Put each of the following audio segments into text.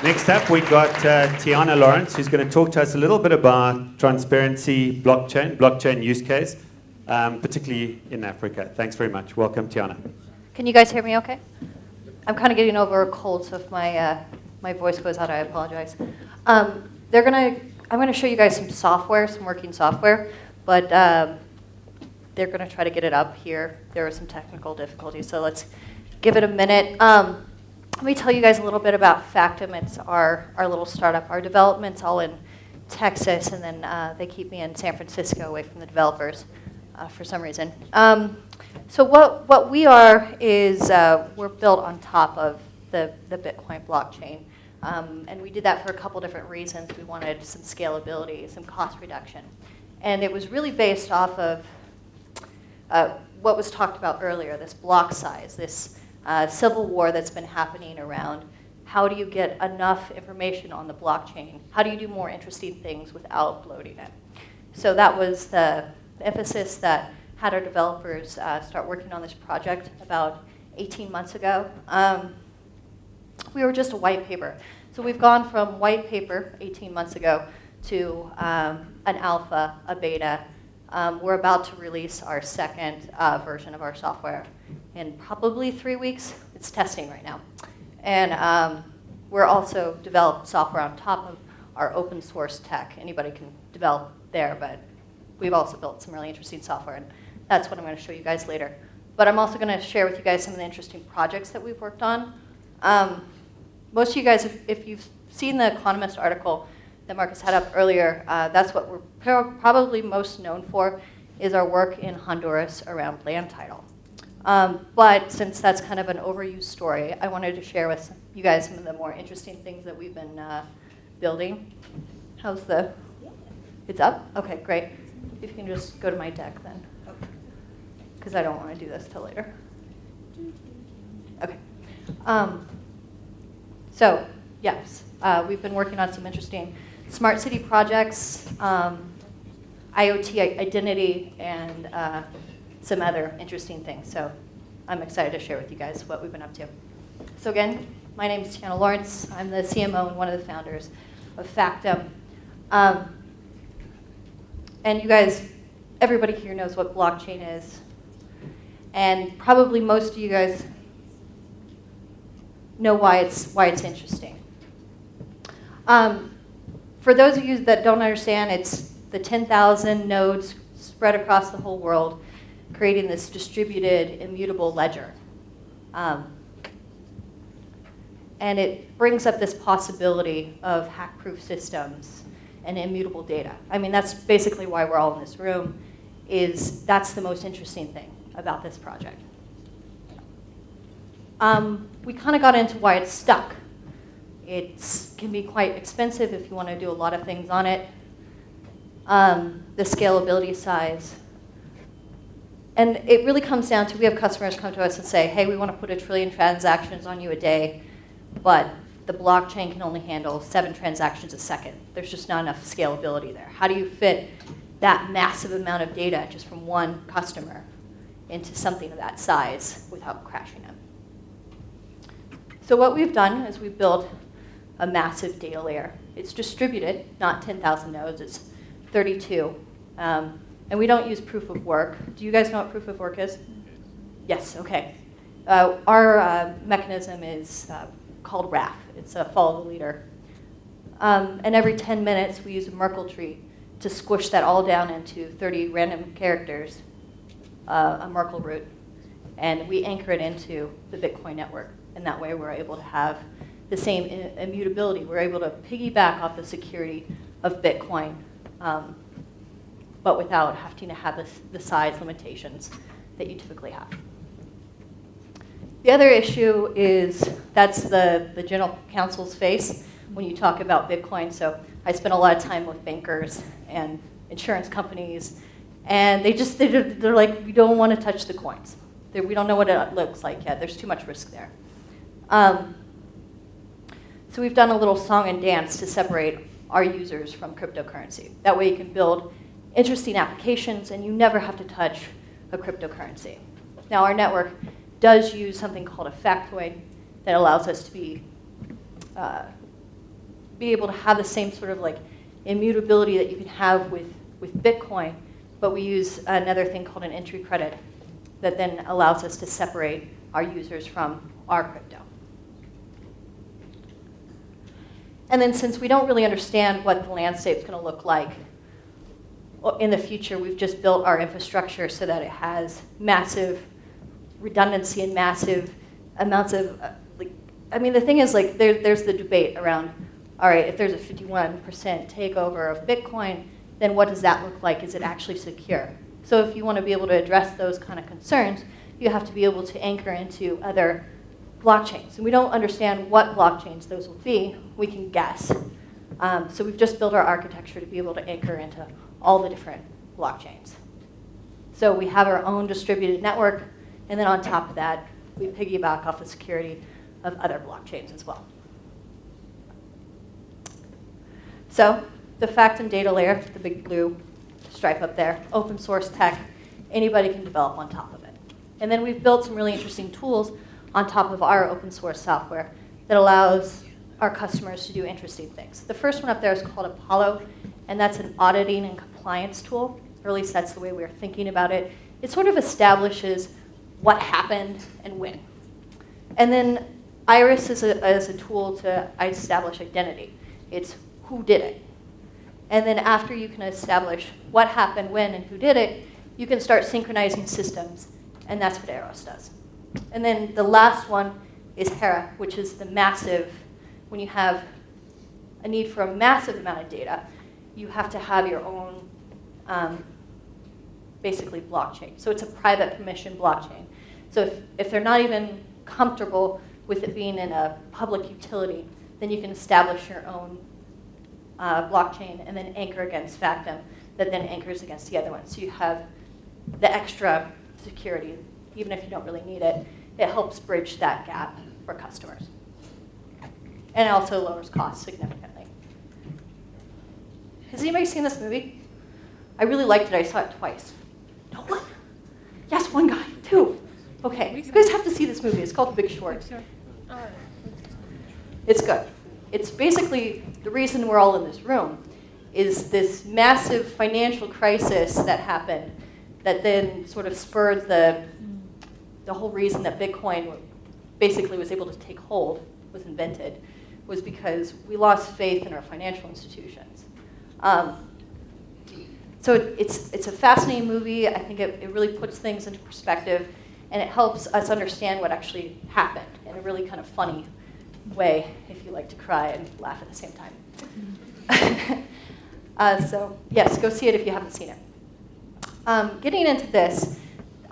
Next up, we've got Tiana Laurence, who's going to talk to us a little bit about transparency blockchain use case, particularly in Africa. Thanks very much. Welcome, Tiana. Can you guys hear me okay? I'm kind of getting over a cold, so if my voice goes out, I apologize. I'm going to show you guys some software, some working software, but they're going to try to get it up here. There were some technical difficulties, so let's give it a minute. Let me tell you guys a little bit about Factom. It's our little startup. Our development's all in Texas, and then they keep me in San Francisco away from the developers for some reason. So what we are is we're built on top of the Bitcoin blockchain. And we did that for a couple different reasons. We wanted some scalability, some cost reduction. And it was really based off of what was talked about earlier, this block size, this civil war that's been happening around how do you get enough information on the blockchain? How do you do more interesting things without bloating it? So that was the emphasis that had our developers start working on this project about 18 months ago. We were just a white paper. So we've gone from white paper 18 months ago to an alpha, a beta. We're about to release our second version of our software in probably 3 weeks. It's testing right now. And we're also developing software on top of our open source tech. Anybody can develop there, but we've also built some really interesting software, and that's what I'm going to show you guys later. But I'm also going to share with you guys some of the interesting projects that we've worked on. Most of you guys, if you've seen the Economist article that Marcus had up earlier, that's what we're probably most known for, is our work in Honduras around land title. But since that's kind of an overused story, I wanted to share with you guys some of the more interesting things that we've been building. How's the, it's up? Okay, great. If you can just go to my deck then, because I don't want to do this till later. Okay. So, yes, we've been working on some interesting smart city projects, IoT identity, and some other interesting things. So I'm excited to share with you guys what we've been up to. So again, my name is Tiana Laurence. I'm the CMO and one of the founders of Factom. And you guys, everybody here knows what blockchain is. And probably most of you guys know why it's interesting. For those of you that don't understand, it's the 10,000 nodes spread across the whole world, creating this distributed, immutable ledger. And it brings up this possibility of hack-proof systems and immutable data. I mean, that's basically why we're all in this room, that's the most interesting thing about this project. We kind of got into why it's stuck. It can be quite expensive if you want to do a lot of things on it. The scalability size. And it really comes down to, we have customers come to us and say, hey, we want to put 1 trillion transactions on you a day, but the blockchain can only handle 7 transactions a second. There's just not enough scalability there. How do you fit that massive amount of data just from one customer into something of that size without crashing them? So what we've done is we've built a massive data layer. It's distributed, not 10,000 nodes, it's 32. And we don't use proof of work. Do you guys know what proof of work is? Yes, okay. Our mechanism is called RAF. It's a follow the leader. And every 10 minutes, we use a Merkle tree to squish that all down into 30 random characters, a Merkle root. And we anchor it into the Bitcoin network. And that way, we're able to have the same immutability. We're able to piggyback off the security of Bitcoin, but without having to have the size limitations that you typically have. The other issue is that's the general counsel's face when you talk about Bitcoin. So I spent a lot of time with bankers and insurance companies, and they're like, we don't want to touch the coins. We don't know what it looks like yet. There's too much risk there. So we've done a little song and dance to separate our users from cryptocurrency. That way you can build interesting applications and you never have to touch a cryptocurrency. Now our network does use something called a factoid that allows us to be be able to have the same sort of like immutability that you can have with Bitcoin, but we use another thing called an entry credit that then allows us to separate our users from our crypto. And then since we don't really understand what the landscape is going to look like in the future, we've just built our infrastructure so that it has massive redundancy and massive amounts of, I mean, the thing is, like, there's the debate around, all right, if there's a 51% takeover of Bitcoin, then what does that look like? Is it actually secure? So if you want to be able to address those kind of concerns, you have to be able to anchor into other blockchains. And we don't understand what blockchains those will be. We can guess. So we've just built our architecture to be able to anchor into all the different blockchains. So we have our own distributed network, and then on top of that, we piggyback off the security of other blockchains as well. So the Factom data layer, the big blue stripe up there, open source tech, anybody can develop on top of it. And then we've built some really interesting tools on top of our open source software that allows our customers to do interesting things. The first one up there is called Apollo, and that's an auditing and compliance tool. Or at least that's the way we're thinking about it. It sort of establishes what happened and when. And then Iris is a tool to establish identity. It's who did it. And then after you can establish what happened, when, and who did it, you can start synchronizing systems, and that's what Eros does. And then the last one is Hera, which is the massive, when you have a need for a massive amount of data, you have to have your own, basically, blockchain. So it's a private permission blockchain. So if they're not even comfortable with it being in a public utility, then you can establish your own blockchain and then anchor against Factom that then anchors against the other one. So you have the extra security, even if you don't really need it. It helps bridge that gap for customers. And it also lowers costs significantly. Has anybody seen this movie? I really liked it. I saw it twice. No one? Yes, one guy. Two. Okay, you guys have to see this movie. It's called The Big Short. It's good. It's basically the reason we're all in this room is this massive financial crisis that happened that then sort of spurred the whole reason that Bitcoin basically was able to take hold, was invented, was because we lost faith in our financial institutions. So it's a fascinating movie. I think it really puts things into perspective, and it helps us understand what actually happened in a really kind of funny way, if you like to cry and laugh at the same time. So yes, go see it if you haven't seen it. Getting into this,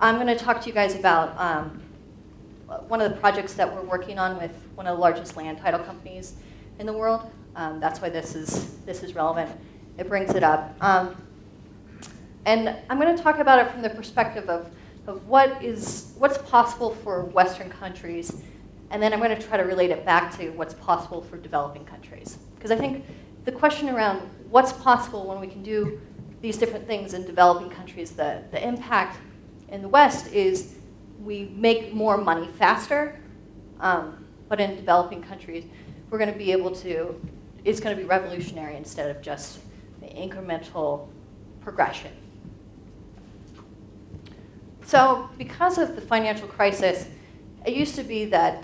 I'm going to talk to you guys about one of the projects that we're working on with one of the largest land title companies in the world. That's why this is relevant. It brings it up. And I'm going to talk about it from the perspective of what's possible for Western countries, and then I'm going to try to relate it back to what's possible for developing countries. Because I think the question around what's possible when we can do these different things in developing countries, the impact in the West is we make more money faster, but in developing countries, we're going to be able to, it's going to be revolutionary instead of just the incremental progression. So because of the financial crisis, it used to be that,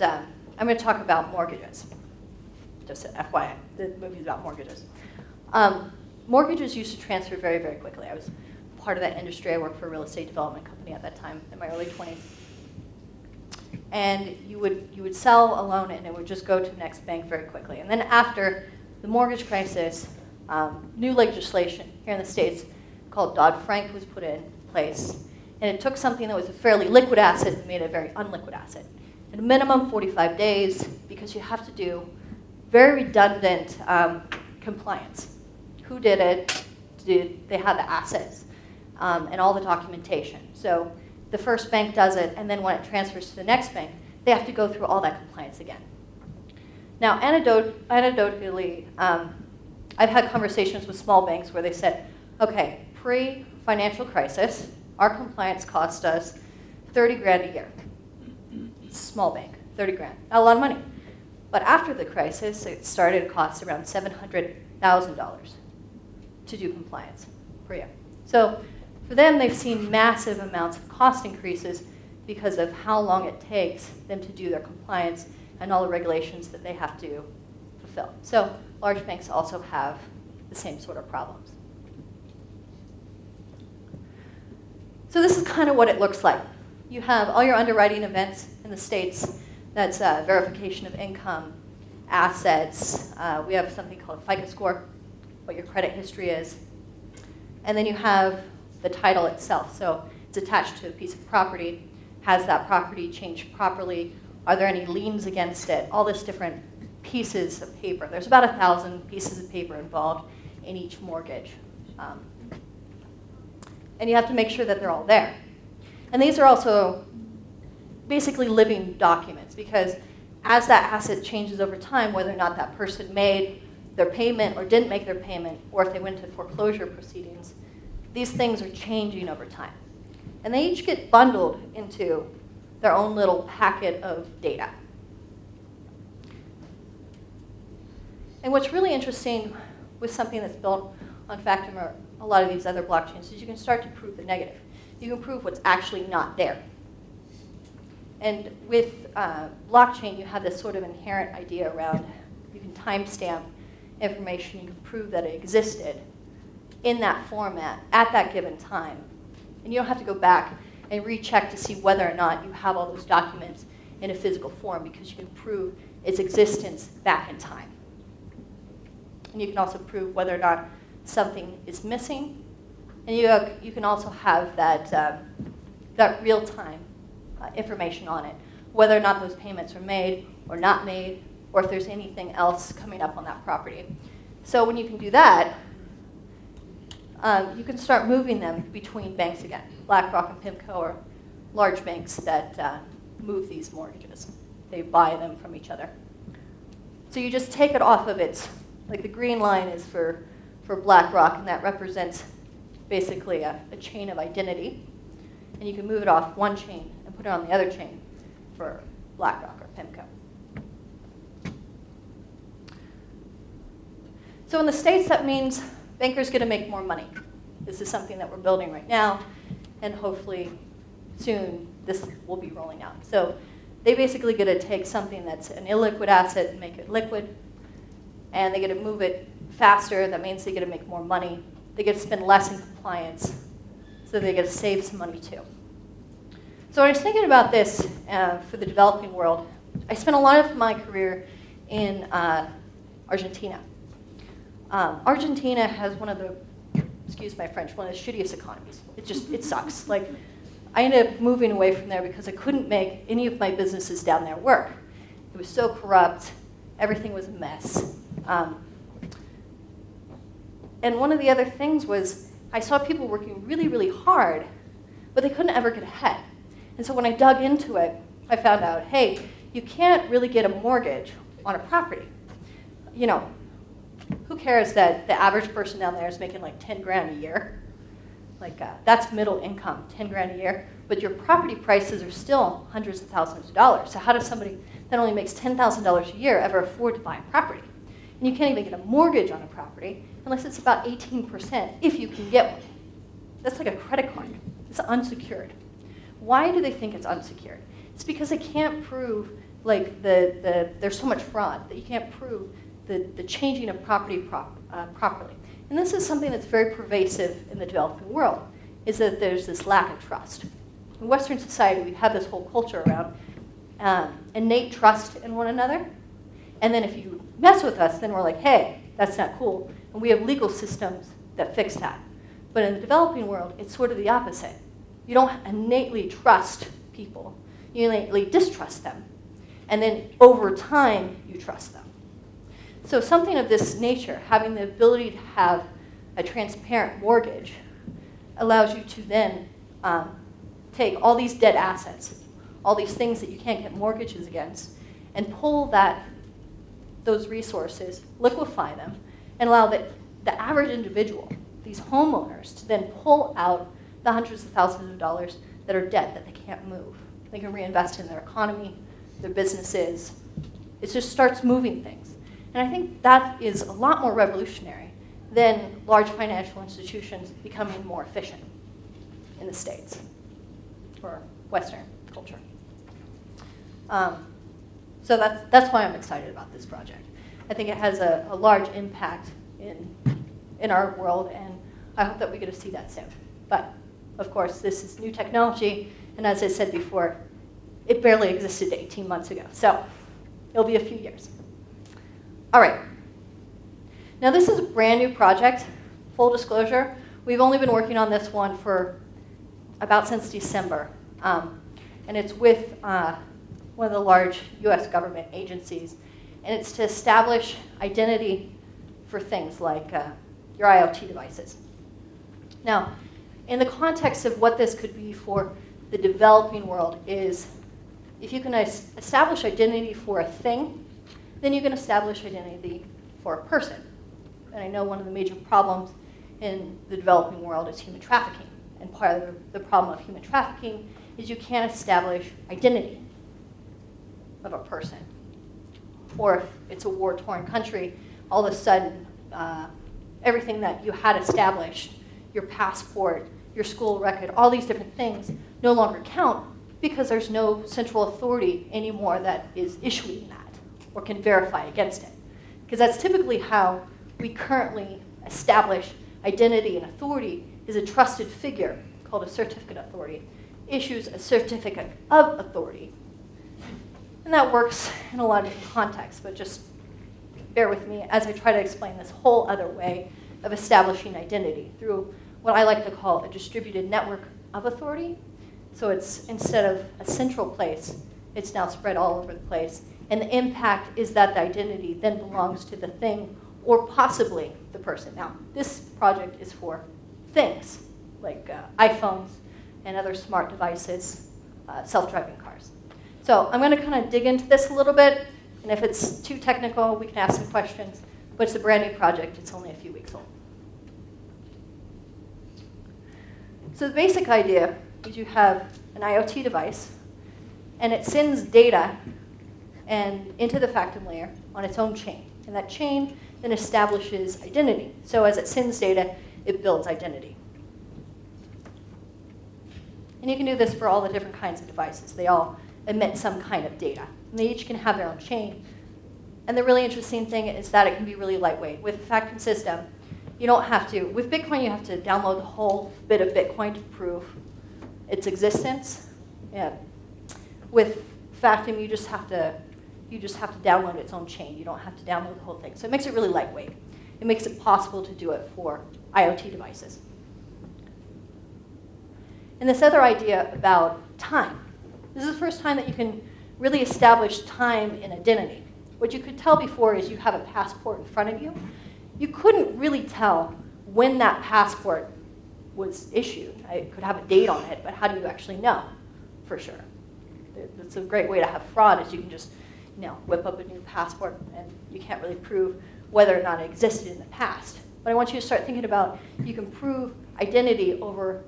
I'm going to talk about mortgages. Just FYI, the movie's about mortgages. Mortgages used to transfer very, very quickly. I was part of that industry. I worked for a real estate development company at that time in my early 20s. And you would sell a loan and it would just go to the next bank very quickly. And then after the mortgage crisis, new legislation here in the States called Dodd-Frank was put in place. And it took something that was a fairly liquid asset and made it a very unliquid asset. At a minimum 45 days, because you have to do very redundant compliance. Who did it? Did they have the assets? And all the documentation. So the first bank does it, and then when it transfers to the next bank, they have to go through all that compliance again. Now, anecdotally, I've had conversations with small banks where they said, okay, pre-financial crisis, our compliance cost us 30 grand a year. Small bank, 30 grand, not a lot of money. But after the crisis, it started to cost around $700,000 to do compliance per year. So for them, they've seen massive amounts of cost increases because of how long it takes them to do their compliance and all the regulations that they have to fulfill. So large banks also have the same sort of problems. So this is kind of what it looks like. You have all your underwriting events in the States. That's verification of income, assets. We have something called a FICO score, what your credit history is. And then you have the title itself. So it's attached to a piece of property. Has that property changed properly? Are there any liens against it? All this different pieces of paper. There's about 1,000 pieces of paper involved in each mortgage. And you have to make sure that they're all there. And these are also basically living documents, because as that asset changes over time, whether or not that person made their payment or didn't make their payment, or if they went to foreclosure proceedings, these things are changing over time. And they each get bundled into their own little packet of data. And what's really interesting with something that's built on Factom or a lot of these other blockchains is you can start to prove the negative. You can prove what's actually not there. And with blockchain, you have this sort of inherent idea around you can timestamp information, you can prove that it existed in that format at that given time. And you don't have to go back and recheck to see whether or not you have all those documents in a physical form, because you can prove its existence back in time. And you can also prove whether or not something is missing. And you can also have that real-time information on it, whether or not those payments are made or not made, or if there's anything else coming up on that property. So when you can do that, you can start moving them between banks again. BlackRock and PIMCO are large banks that move these mortgages. They buy them from each other. So you just take it off of its, like the green line is for BlackRock, and that represents basically a chain of identity. And you can move it off one chain and put it on the other chain for BlackRock or PIMCO. So in the States, that means bankers get to make more money. This is something that we're building right now, and hopefully soon this will be rolling out. So they basically get to take something that's an illiquid asset and make it liquid, and they get to move it faster. That means they get to make more money. They get to spend less in compliance, so they get to save some money too. So when I was thinking about this for the developing world, I spent a lot of my career in Argentina. Argentina has one of the, excuse my French, one of the shittiest economies. It sucks. Like, I ended up moving away from there because I couldn't make any of my businesses down there work. It was so corrupt. Everything was a mess. And one of the other things was I saw people working really, really hard, but they couldn't ever get ahead. And so when I dug into it, I found out, hey, you can't really get a mortgage on a property. You know, who cares that the average person down there is making like 10 grand a year? Like, that's middle income, 10 grand a year. But your property prices are still hundreds of thousands of dollars. So how does somebody that only makes $10,000 a year ever afford to buy a property? And you can't even get a mortgage on a property unless it's about 18% if you can get one. That's like a credit card. It's unsecured. Why do they think it's unsecured? It's because they can't prove, like, there's so much fraud that you can't prove the changing of property properly. And this is something that's very pervasive in the developing world, is that there's this lack of trust. In Western society, we have this whole culture around innate trust in one another. And then if you mess with us, then we're like, hey, that's not cool. And we have legal systems that fix that. But in the developing world, it's sort of the opposite. You don't innately trust people. You innately distrust them. And then over time, you trust them. So something of this nature, having the ability to have a transparent mortgage, allows you to then take all these dead assets, all these things that you can't get mortgages against, and pull those resources, liquefy them, and allow the average individual, these homeowners, to then pull out the hundreds of thousands of dollars that are dead, that they can't move. They can reinvest in their economy, their businesses, It just starts moving things. And I think that is a lot more revolutionary than large financial institutions becoming more efficient in the States or Western culture. So that's why I'm excited about this project. I think it has a large impact in our world, and I hope that we get to see that soon. But of course, this is new technology, and as I said before, it barely existed 18 months ago. So it'll be a few years. All right. Now this is a brand new project. Full disclosure, we've only been working on this one for about since December. And it's with one of the large US government agencies. And it's to establish identity for things like your IoT devices. Now, in the context of what this could be for the developing world is, if you can establish identity for a thing, then you can establish identity for a person. And I know one of the major problems in the developing world is human trafficking. And part of the problem of human trafficking is you can't establish identity of a person. Or if it's a war-torn country, all of a sudden, everything that you had established, your passport, your school record, all these different things no longer count because there's no central authority anymore that is issuing that or can verify against it. Because that's typically how we currently establish identity and authority is a trusted figure called a certificate authority issues a certificate of authority. And that works in a lot of different contexts, but just bear with me as I try to explain this whole other way of establishing identity through what I like to call a distributed network of authority. So it's instead of a central place, it's now spread all over the place. And the impact is that the identity then belongs to the thing or possibly the person. Now, this project is for things like iPhones and other smart devices, self-driving cars. So I'm going to kind of dig into this a little bit, and if it's too technical, we can ask some questions. But it's a brand new project. It's only a few weeks old. So the basic idea is you have an IoT device, and it sends data into the Factom layer on its own chain. And that chain then establishes identity. So as it sends data, it builds identity. And you can do this for all the different kinds of devices. They all emit some kind of data. And they each can have their own chain. And the really interesting thing is that it can be really lightweight. With the Factom system, you don't have to. With Bitcoin, you have to download the whole bit of Bitcoin to prove its existence. Yeah. With Factom, you just have to download its own chain. You don't have to download the whole thing. So it makes it really lightweight. It makes it possible to do it for IoT devices. And this other idea about time. This is the first time that you can really establish time in identity. What you could tell before is you have a passport in front of you. You couldn't really tell when that passport was issued. It could have a date on it, but how do you actually know for sure? It's a great way to have fraud is you can just whip up a new passport and you can't really prove whether or not it existed in the past. But I want you to start thinking about you can prove identity over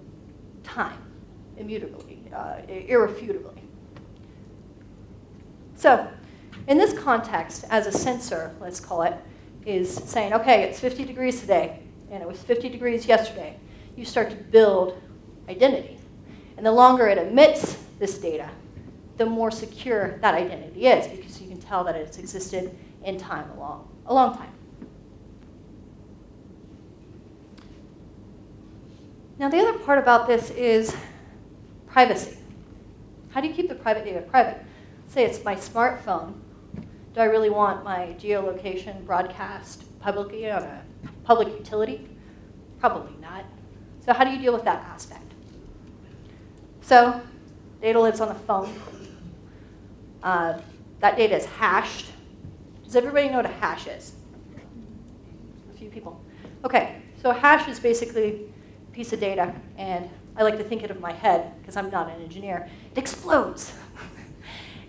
time, immutably, irrefutably. So in this context, as a sensor, let's call it, is saying, okay, it's 50 degrees today, and it was 50 degrees yesterday, you start to build identity. And the longer it emits this data, the more secure that identity is, because you can tell that it's existed in time a long time. Now, the other part about this is privacy. How do you keep the private data private? Say it's my smartphone. Do I really want my geolocation broadcast publicly on a public utility? Probably not. So how do you deal with that aspect? So data lives on the phone. That data is hashed. Does everybody know what a hash is? A few people. Okay, so a hash is basically a piece of data, and I like to think it of my head, because I'm not an engineer. It explodes.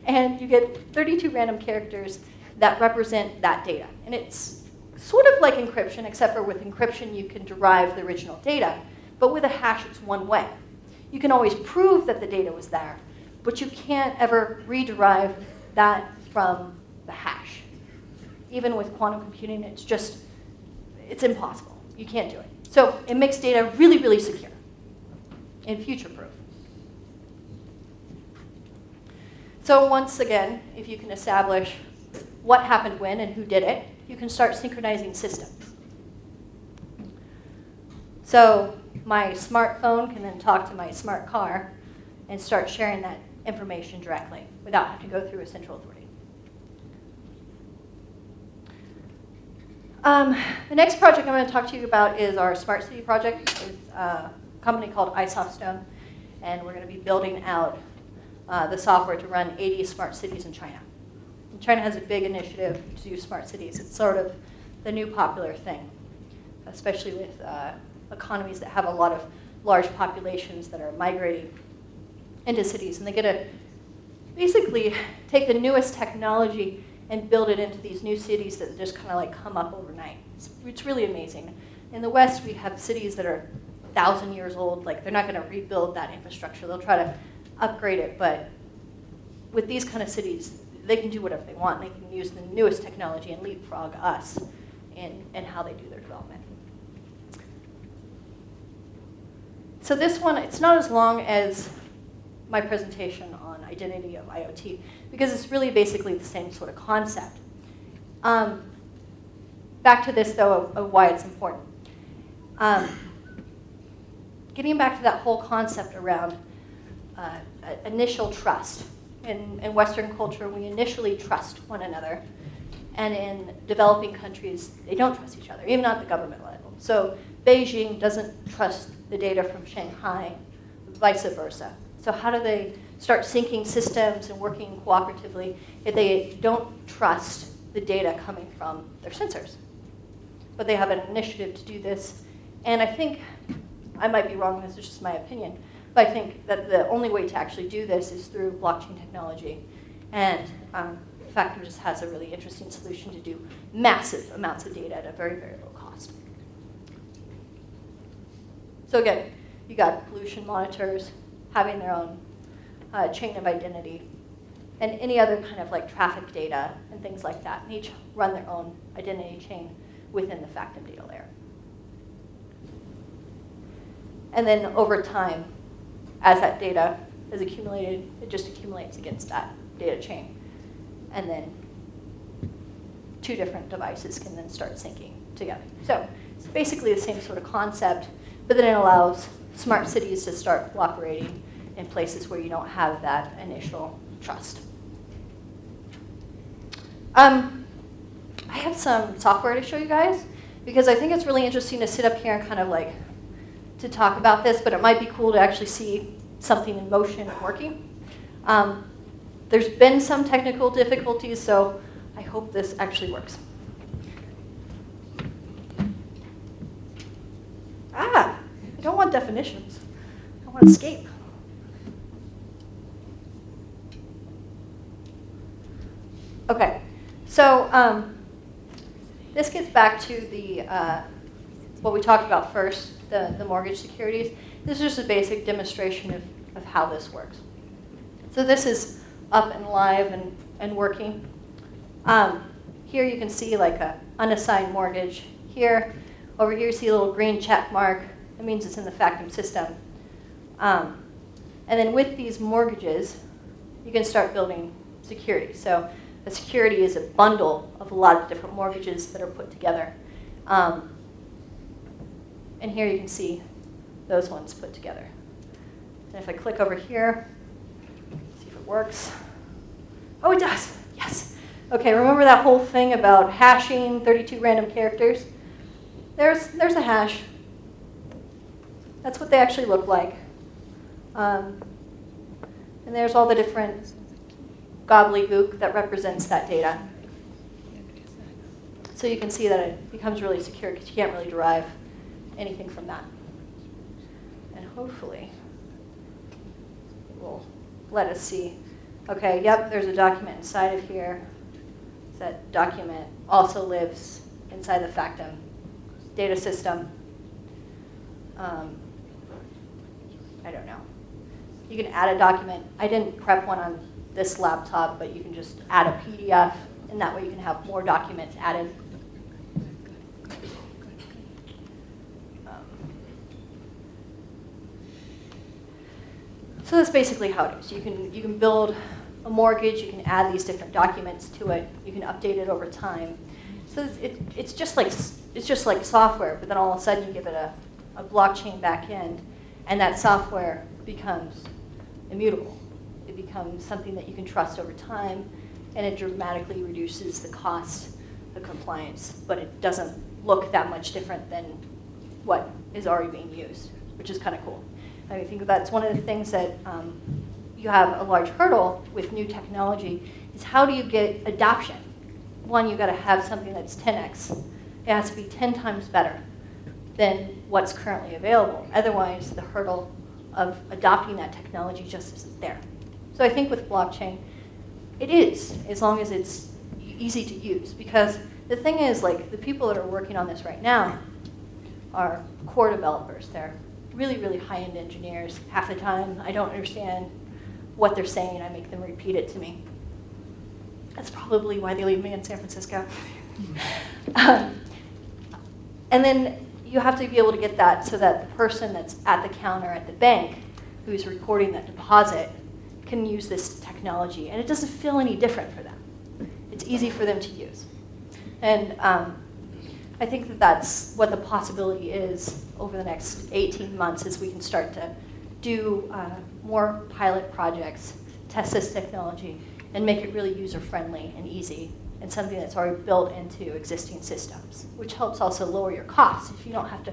And you get 32 random characters that represent that data. And it's sort of like encryption, except for with encryption you can derive the original data. But with a hash, it's one way. You can always prove that the data was there, but you can't ever rederive that from the hash. Even with quantum computing, it's impossible. You can't do it. So it makes data really, really secure and future-proof. So once again, if you can establish what happened when and who did it, you can start synchronizing systems. So my smartphone can then talk to my smart car and start sharing that information directly without having to go through a central authority. The next project I'm going to talk to you about is our smart city project with a company called iSoftStone, and we're going to be building out the software to run 80 smart cities in China. And China has a big initiative to do smart cities. It's sort of the new popular thing, especially with economies that have a lot of large populations that are migrating into cities, and they get to basically take the newest technology and build it into these new cities that just kind of like come up overnight. It's really amazing. In the West, we have cities that are 1,000 years old. Like, they're not going to rebuild that infrastructure. They'll try to upgrade it, but with these kind of cities, they can do whatever they want. They can use the newest technology and leapfrog us in how they do their development. So this one, it's not as long as my presentation on identity of IoT, because it's really basically the same sort of concept. Back to this, though, of why it's important. Getting back to that whole concept around initial trust. In Western culture, we initially trust one another. And in developing countries, they don't trust each other, even at the government level. So Beijing doesn't trust the data from Shanghai, vice versa. So how do they start syncing systems and working cooperatively if they don't trust the data coming from their sensors? But they have an initiative to do this. And I think, I might be wrong, this is just my opinion, but I think that the only way to actually do this is through blockchain technology. And Factom just has a really interesting solution to do massive amounts of data at a very, very low cost. So again, you got pollution monitors having their own chain of identity, and any other kind of like traffic data and things like that, and each run their own identity chain within the Factom data layer. And then over time, as that data is accumulated, it just accumulates against that data chain. And then two different devices can then start syncing together. So it's basically the same sort of concept, but then it allows smart cities to start cooperating in places where you don't have that initial trust. I have some software to show you guys, because I think it's really interesting to sit up here and kind of like to talk about this, but it might be cool to actually see something in motion and working. There's been some technical difficulties, so I hope this actually works. I don't want definitions. I want escape. Okay, so this gets back to the what we talked about first, the mortgage securities. This is just a basic demonstration of how this works. So this is up and live and working. Here you can see like a unassigned mortgage here. Over here you see a little green check mark. That means it's in the Factom system. And then with these mortgages, you can start building security. So a security is a bundle of a lot of different mortgages that are put together. And here you can see those ones put together. And if I click over here, see if it works. Oh, it does. Yes. Okay, remember that whole thing about hashing 32 random characters? There's a hash. That's what they actually look like. And there's all the different gobbledygook that represents that data. So you can see that it becomes really secure because you can't really derive anything from that. And hopefully it will let us see. Okay, yep, there's a document inside of here. That document also lives inside the Factom data system. I don't know. You can add a document. I didn't prep one on this laptop, but you can just add a PDF and that way you can have more documents added. So that's basically how it is. You can build a mortgage, you can add these different documents to it, you can update it over time. So it's just like software, but then all of a sudden you give it a blockchain backend, and that software becomes immutable. It becomes something that you can trust over time, and it dramatically reduces the cost of compliance, but it doesn't look that much different than what is already being used, which is kind of cool. I think that's one of the things that you have a large hurdle with new technology is how do you get adoption? One, you've got to have something that's 10x. It has to be 10 times better than what's currently available. Otherwise, the hurdle of adopting that technology just isn't there. So I think with blockchain, it is, as long as it's easy to use. Because the thing is, like, the people that are working on this right now are core developers. They're really, really high-end engineers. Half the time, I don't understand what they're saying. I make them repeat it to me. That's probably why they leave me in San Francisco. And then you have to be able to get that so that the person that's at the counter at the bank who's recording that deposit can use this technology. And it doesn't feel any different for them. It's easy for them to use. And I think that that's what the possibility is over the next 18 months as we can start to do more pilot projects, test this technology, and make it really user-friendly and easy, and something that's already built into existing systems, which helps also lower your costs. If you don't have to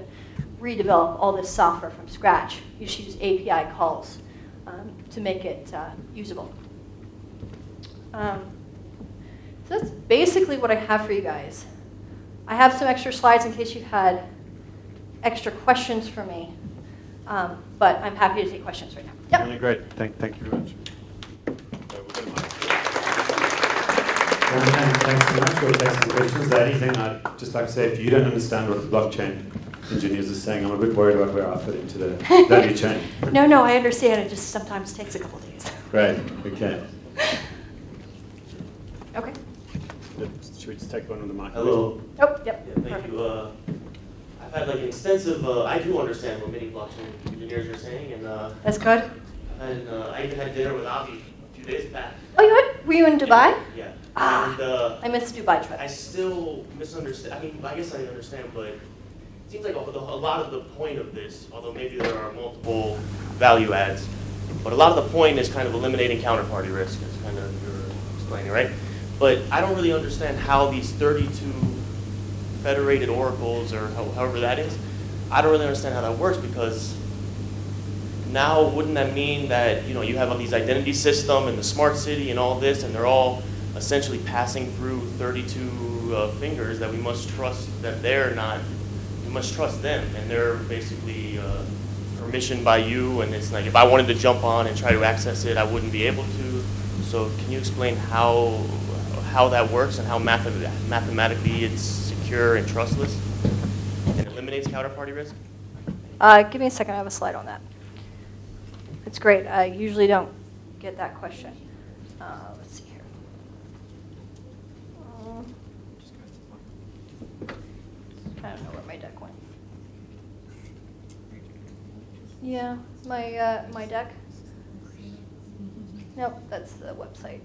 redevelop all this software from scratch, you should use API calls to make it usable. So that's basically what I have for you guys. I have some extra slides in case you had extra questions for me, but I'm happy to take questions right now. Yep. Really great. Thank you very much. Thanks so much. We'll take some questions. The only thing I'd just like to say, if you don't understand what the blockchain engineers are saying, I'm a bit worried about where I fit into the value chain. No, I understand. It just sometimes takes a couple of days. Great. Okay. Okay. Should we just take one on the mic? Hello. Oh, yep. Yeah, thank you. I've had like an extensive. I do understand what many blockchain engineers are saying, and That's good. I even had dinner with Avi a few days back. Oh, you had? Were you in Dubai? Yeah. Ah, And I missed the Dubai trip. I still misunderstand. I mean, I guess I understand, but it seems like a lot of the point of this, although maybe there are multiple value adds, but a lot of the point is kind of eliminating counterparty risk, as kind of you're explaining, right? But I don't really understand how these 32 federated oracles, or however that is, I don't really understand how that works, because now wouldn't that mean that you have all these identity system and the smart city and all this, and they're all essentially passing through 32 fingers that we must trust that they're not, we must trust them, and they're basically permissioned by you, and it's like if I wanted to jump on and try to access it, I wouldn't be able to. So can you explain how that works and how mathematically it's secure and trustless and eliminates counterparty risk? Give me a second. I have a slide on that. It's great. I usually don't get that question. Let's see here. I don't know where my deck went. Yeah, my deck. Nope, that's the website.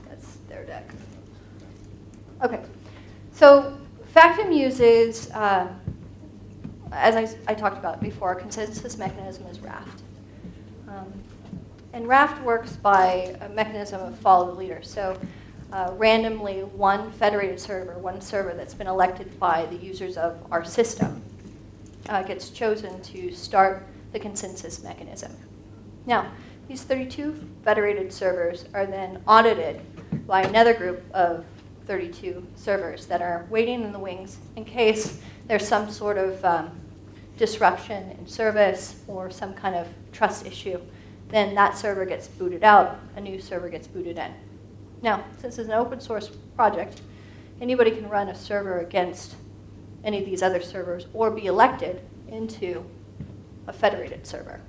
That's their deck. Okay, so Factom uses, as I talked about before, a consensus mechanism is Raft. And Raft works by a mechanism of follow the leader. So randomly, one federated server, one server that's been elected by the users of our system, gets chosen to start the consensus mechanism. Now, these 32 federated servers are then audited by another group of 32 servers that are waiting in the wings in case there's some sort of disruption in service or some kind of trust issue. Then that server gets booted out, a new server gets booted in. Now, since it's an open source project, anybody can run a server against any of these other servers or be elected into a federated server.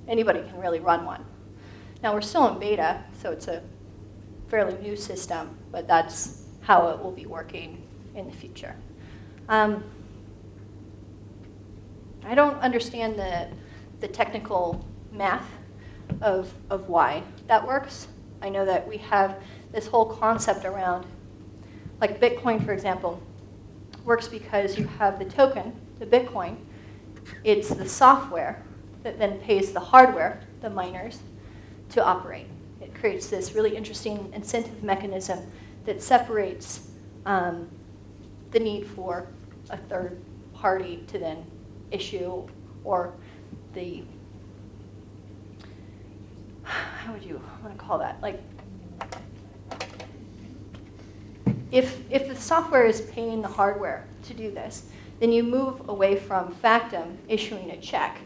Anybody can really run one. Now, we're still in beta, so it's a fairly new system, but that's how it will be working in the future. I don't understand the technical math of why that works. I know that we have this whole concept around, like Bitcoin, for example, works because you have the token, the Bitcoin. It's the software that then pays the hardware, the miners, to operate. It creates this really interesting incentive mechanism that separates the need for a third party to then issue, or the, how would you want to call that? Like, if the software is paying the hardware to do this, then you move away from Factom issuing a check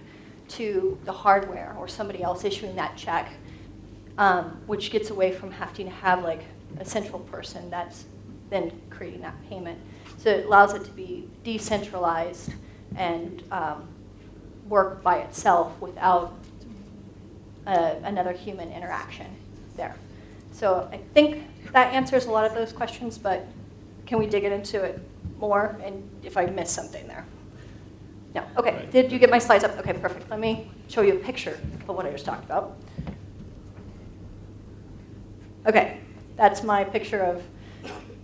to the hardware or somebody else issuing that check, which gets away from having to have like a central person that's then creating that payment. So it allows it to be decentralized and work by itself without another human interaction there. So I think that answers a lot of those questions, but can we dig into it more, and if I missed something there? No, okay, Right. Did you get my slides up? Okay, perfect. Let me show you a picture of what I just talked about. Okay, that's my picture of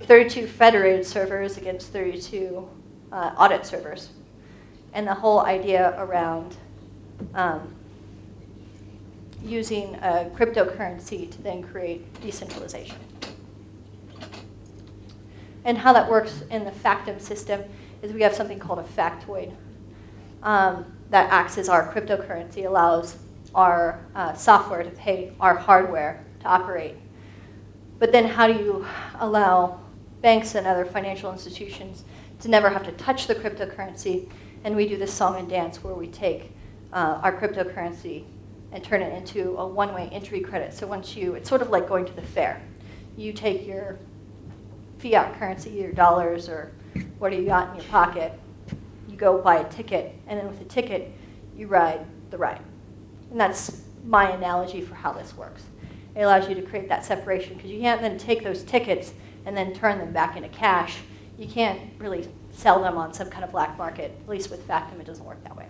32 federated servers against 32 audit servers. And the whole idea around using a cryptocurrency to then create decentralization. And how that works in the Factom system is we have something called a factoid that acts as our cryptocurrency, allows our software to pay our hardware to operate. But then how do you allow banks and other financial institutions to never have to touch the cryptocurrency? And we do this song and dance where we take our cryptocurrency and turn it into a one-way entry credit. So once it's sort of like going to the fair. You take your fiat currency, your dollars, or what do you got in your pocket, you go buy a ticket, and then with the ticket, you ride the ride. And that's my analogy for how this works. It allows you to create that separation, because you can't then take those tickets and then turn them back into cash. You can't really sell them on some kind of black market. At least with Factom, it doesn't work that way.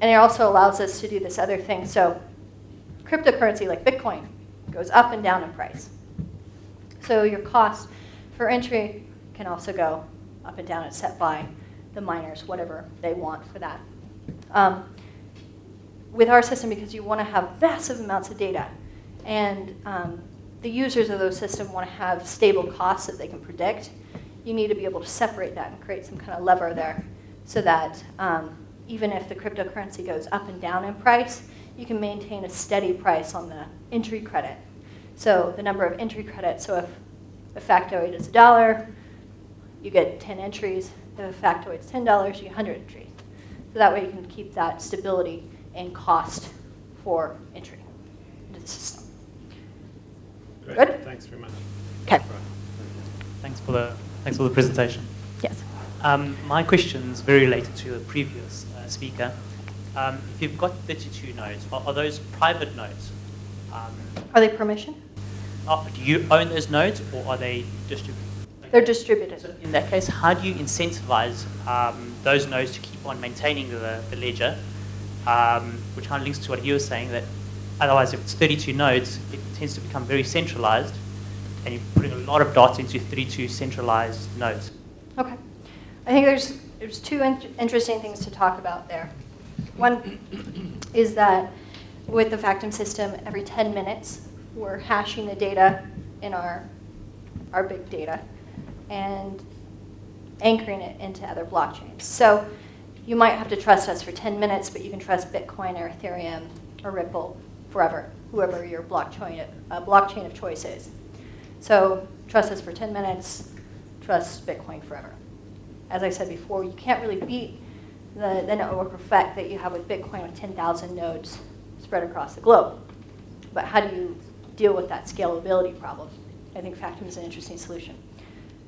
And it also allows us to do this other thing. So cryptocurrency like Bitcoin goes up and down in price. So your cost for entry can also go up and down. It's set by the miners, whatever they want for that. With our system, because you want to have massive amounts of data, and the users of those systems want to have stable costs that they can predict, you need to be able to separate that and create some kind of lever there so that even if the cryptocurrency goes up and down in price, you can maintain a steady price on the entry credit. So the number of entry credits, so if a factoid is $1, you get 10 entries. If a factoid is $10, you get 100 entries. So that way you can keep that stability and cost for entry into the system. Great. Good? Thanks very much. Okay. Right. Thanks for the presentation. Yes. My question is very related to the previous speaker. If you've got 32 nodes, are those private nodes? Are they permission? Do you own those nodes, or are they distributed? They're distributed. So in that case, how do you incentivize those nodes to keep on maintaining the ledger, which kind of links to what he was saying, that otherwise if it's 32 nodes, it tends to become very centralized, and you're putting a lot of data into 32 centralized nodes. Okay. I think there's two interesting things to talk about there. One is that with the Factom system, every 10 minutes, we're hashing the data in our big data and anchoring it into other blockchains. So you might have to trust us for 10 minutes, but you can trust Bitcoin or Ethereum or Ripple forever, whoever your blockchain of choice is. So trust us for 10 minutes, trust Bitcoin forever. As I said before, you can't really beat the network effect that you have with Bitcoin with 10,000 nodes spread across the globe. But how do you deal with that scalability problem? I think Factom is an interesting solution.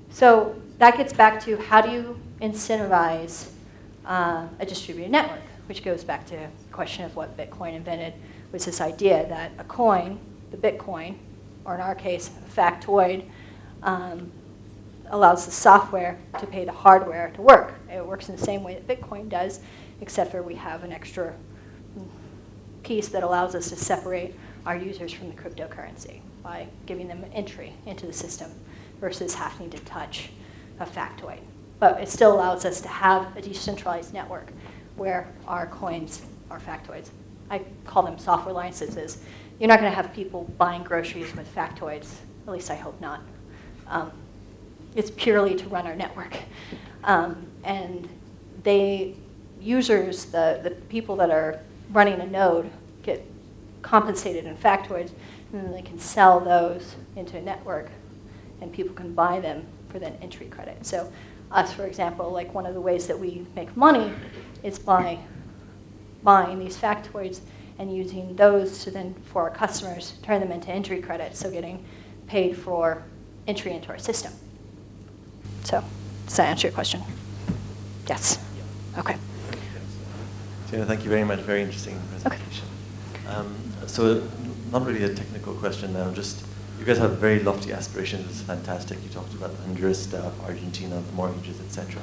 So that gets back to how do you incentivize a distributed network, which goes back to the question of what Bitcoin invented was this idea that a coin, the Bitcoin, or in our case, a factoid, allows the software to pay the hardware to work. It works in the same way that Bitcoin does, except for we have an extra piece that allows us to separate our users from the cryptocurrency by giving them an entry into the system versus having to touch a factoid. But it still allows us to have a decentralized network where our coins are factoids. I call them software licenses. You're not going to have people buying groceries with factoids, at least I hope not. It's purely to run our network. And users, the people that are running a node, get compensated in factoids, and then they can sell those into a network, and people can buy them for then entry credit. So us, for example, like one of the ways that we make money is by buying these factoids and using those to then, for our customers, turn them into entry credits, so getting paid for entry into our system. So, does that answer your question? Yes. Okay. Tiana, thank you very much. Very interesting presentation. So, not really a technical question now, just you guys have very lofty aspirations. It's fantastic. You talked about Honduras stuff, Argentina, the mortgages, etc.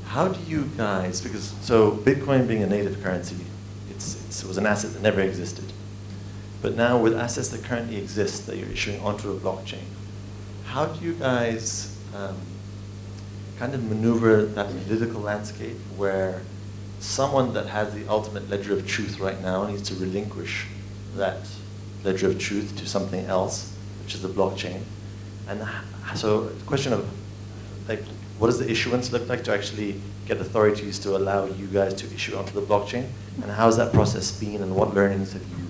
How do you guys, because so Bitcoin being a native currency, it was an asset that never existed. But now with assets that currently exist that you're issuing onto a blockchain, how do you guys kind of maneuver that political landscape where someone that has the ultimate ledger of truth right now needs to relinquish that ledger of truth to something else, which is the blockchain? And so the question of, like, what does the issuance look like to actually get authorities to allow you guys to issue onto the blockchain? And how has that process been, and what learnings have you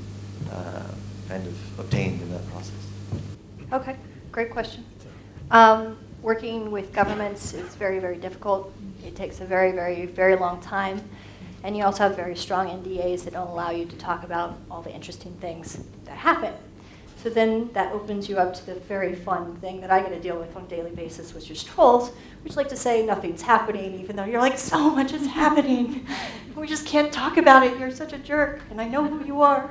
kind of obtained in that process? Okay, great question. Working with governments is very, very difficult. It takes a very, very, very long time. And you also have very strong NDAs that don't allow you to talk about all the interesting things that happen. So then that opens you up to the very fun thing that I get to deal with on a daily basis, which is trolls, which like to say nothing's happening, even though you're like, so much is happening. We just can't talk about it. You're such a jerk, and I know who you are.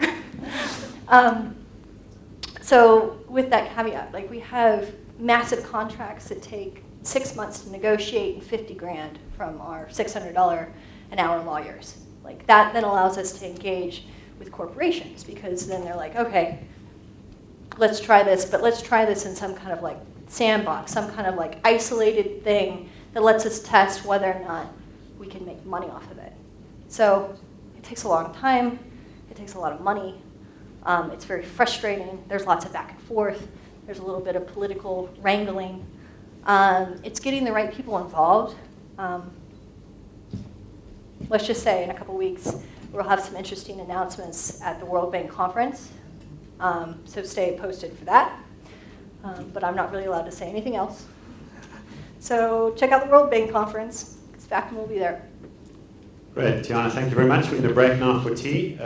So with that caveat, like we have massive contracts that take 6 months to negotiate and 50 grand from our $600 an hour lawyers. Like that then allows us to engage with corporations, because then they're like, okay, let's try this, but let's try this in some kind of like sandbox, some kind of like isolated thing that lets us test whether or not we can make money off of it. So it takes a long time, it takes a lot of money, it's very frustrating, there's lots of back and forth, there's a little bit of political wrangling. It's getting the right people involved. Let's just say in a couple weeks, we'll have some interesting announcements at the World Bank Conference. So stay posted for that. But I'm not really allowed to say anything else. So check out the World Bank Conference, because Factom will be there. Great, Tiana, thank you very much. We're going to break now for tea.